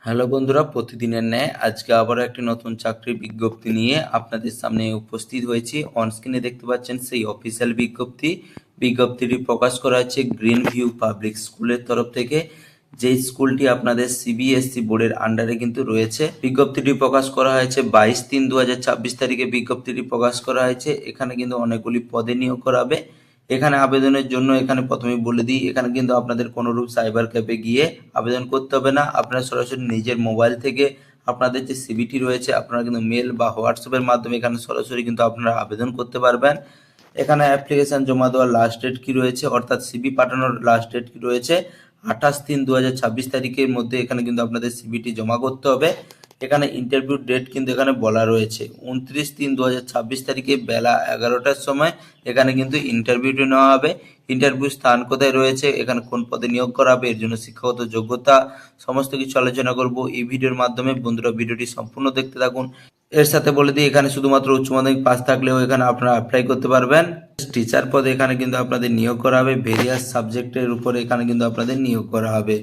Hello বন্ধুরা, প্রতিদিনের ন্যায় আজকে আবারও একটি নতুন চাকরির বিজ্ঞপ্তি নিয়ে আপনাদের সামনে উপস্থিত হয়েছি। অনস্ক্রিনে দেখতে পাচ্ছেন সেই অফিসিয়াল বিজ্ঞপ্তিটি প্রকাশ করা হয়েছে গ্রিন ভিউ পাবলিক স্কুলের তরফ থেকে, যেই স্কুলটি আপনাদের সিবিএসসি বোর্ডের আন্ডারে কিন্তু রয়েছে। বিজ্ঞপ্তিটি প্রকাশ করা হয়েছে 22/3/2026 তারিখে বিজ্ঞপ্তিটি প্রকাশ করা হয়েছে। এখানে কিন্তু অনেকগুলি পদে নিয়োগ করা হবে। এখানে আবেদনের জন্য এখানে প্রথমেই বলে দিই, এখানে কিন্তু আপনাদের কোনোরূপ সাইবার ক্যাফে গিয়ে আবেদন করতে হবে না। আপনারা সরাসরি নিজের মোবাইল থেকে আপনাদের যে সিভিটি রয়েছে আপনারা কিন্তু মেল বা হোয়াটসঅ্যাপের মাধ্যমে এখানে সরাসরি কিন্তু আপনারা আবেদন করতে পারবেন। এখানে অ্যাপ্লিকেশন জমা দেওয়ার লাস্ট ডেট কি রয়েছে, অর্থাৎ সিভি পাঠানোর লাস্ট ডেট কি রয়েছে 28/3/2026 তারিখের মধ্যে এখানে কিন্তু আপনাদের সিভিটি জমা করতে হবে। এখানে ইন্টারভিউ ডেট কিন্তু এখানে বলা রয়েছে 29/3/2026 তারিখে বেলা 11টার সময় এখানে কিন্তু ইন্টারভিউটি নেওয়া হবে। ইন্টারভিউ স্থান কোথায় রয়েছে, এখানে কোন পদে নিয়োগ করা হবে, এর জন্য শিক্ষাগত যোগ্যতা সমস্ত কিছু আলোচনা করব এই ভিডিওর মাধ্যমে। বন্ধুরা, ভিডিওটি সম্পূর্ণ দেখতে থাকুন। এর সাথে বলে দিই, এখানে শুধুমাত্র উচ্চ মাধ্যমিক পাস থাকলেও এখানে আপনারা অ্যাপ্লাই করতে পারবেন। টিচার পদে এখানে কিন্তু আপনাদের নিয়োগ করা হবে। ভেরিয়াস সাবজেক্টের উপরে এখানে কিন্তু আপনাদের নিয়োগ করা হবে।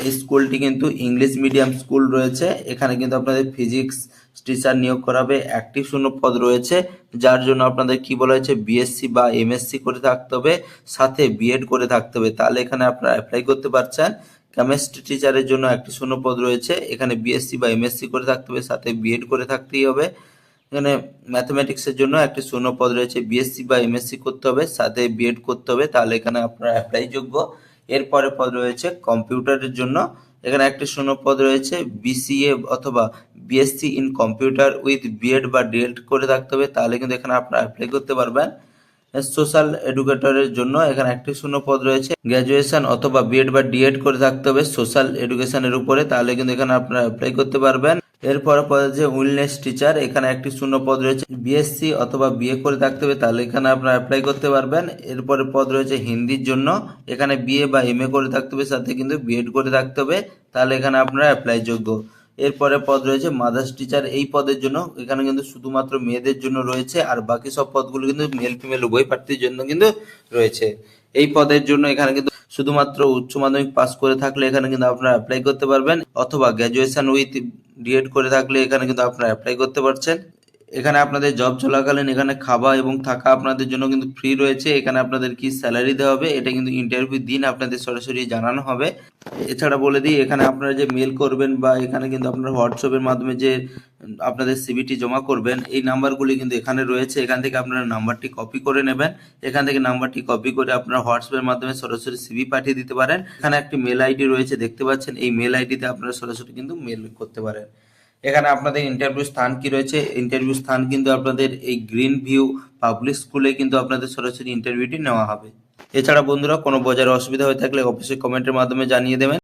এই স্কুলটি কিন্তু ইংলিশ মিডিয়াম স্কুল রয়েছে। এখানে কিন্তু আপনাদের ফিজিক্স টিচার নিয়োগ করা হবে। একটি শূন্য পদ রয়েছে, যার জন্য আপনাদের কি বলা হয়েছে বিএসসি বা এমএসসি করে থাকতে হবে, সাথে বিএড করে থাকতে হবে, তাহলে এখানে আপনারা অ্যাপ্লাই করতে পারছেন। কেমিস্ট্রি টিচারের জন্য একটি শূন্য পদ রয়েছে, এখানে বিএসসি বা এমএসসি করে থাকতে হবে, সাথে বিএড করে থাকতেই হবে। এখানে ম্যাথমেটিক্সের জন্য একটি শূন্য পদ রয়েছে, বিএসসি বা এমএসসি করতে হবে, সাথে বিএড করতে হবে, তাহলে এখানে আপনারা অ্যাপ্লাই যোগ্য। এরপরে পদ রয়েছে কম্পিউটারের জন্য, এখানে একটি শূন্য পদ রয়েছে, বিসিএ অথবা BSc in computer with B Ed বা ডিএড করে থাকতে হবে, তাহলে কিন্তু এখানে আপনারা অ্যাপ্লাই করতে পারবেন। সোশ্যাল এডুকেটরের জন্য এখানে একটি শূন্য পদ রয়েছে, গ্র্যাজুয়েশন অথবা বিএড বা ডিএড করে থাকতে হবে সোশ্যাল এডুকেশনের উপরে, তাহলে কিন্তু এখানে আপনারা অ্যাপ্লাই করতে পারবেন। এরপরে পদ আছে উইলনেস টিচার, এখানে একটি শূন্য পদ রয়েছে, বিএসসি অথবা বিএ করে থাকতে হবে, তাহলে এখানে আপনারা অ্যাপ্লাই করতে পারবেন। এরপরে পদ রয়েছে হিন্দির জন্য, এখানে বিএ বা এমএ করে থাকতে হবে, সাথে কিন্তু বিএড করে থাকতে হবে, তাহলে এখানে আপনারা অ্যাপ্লাই যোগ্য। এরপরে পদ রয়েছে মাদার্স টিচার, এই পদের জন্য এখানে কিন্তু শুধুমাত্র মেয়েদের জন্য রয়েছে, আর বাকি সব পদগুলো কিন্তু মেল ফিমেল উভয় প্রার্থীর জন্য কিন্তু রয়েছে। এই পদের জন্য এখানে কিন্তু শুধুমাত্র উচ্চ মাধ্যমিক পাস করে থাকলে এখানে কিন্তু আপনারা অ্যাপ্লাই করতে পারবেন, অথবা গ্র্যাজুয়েশন উইথ ডিএড করে থাকলে এখানে কিন্তু আপনারা অ্যাপ্লাই করতে পারছেন। এখানে আপনাদের জব চলাকালীন এখানে খাওয়া এবং থাকা আপনাদের জন্য কিন্তু ফ্রি রয়েছে। এখানে আপনাদের কি স্যালারি দেওয়া হবে এটা কিন্তু ইন্টারভিউ দিন আপনাদের সরাসরি জানানো হবে। এছাড়া বলে দিই, এখানে আপনারা যে মেল করবেন বা এখানে কিন্তু আপনারা হোয়াটসঅ্যাপের মাধ্যমে যে আপনাদের সিভিটি জমা করবেন, এই নাম্বারগুলি কিন্তু এখানে রয়েছে। এখান থেকে আপনারা নাম্বারটি কপি করে নেবেন। এখান থেকে নাম্বারটি কপি করে আপনারা হোয়াটসঅ্যাপের মাধ্যমে সরাসরি সিভি পাঠিয়ে দিতে পারেন। এখানে একটি মেল আইডি রয়েছে, দেখতে পাচ্ছেন, এই মেল আইডিতে আপনারা সরাসরি কিন্তু মেল করতে পারেন। এখানে আপনাদের ইন্টারভিউ স্থান কি রয়েছে, ইন্টারভিউ স্থান কিন্তু আপনাদের এই গ্রিন ভিউ পাবলিক স্কুলে কিন্তু আপনাদের সরাসরি ইন্টারভিউটি নেওয়া হবে। এছাড়া বন্ধুরা, কোনো বোঝার অসুবিধা হয়ে থাকলে অবশ্যই কমেন্টের মাধ্যমে জানিয়ে দেবেন।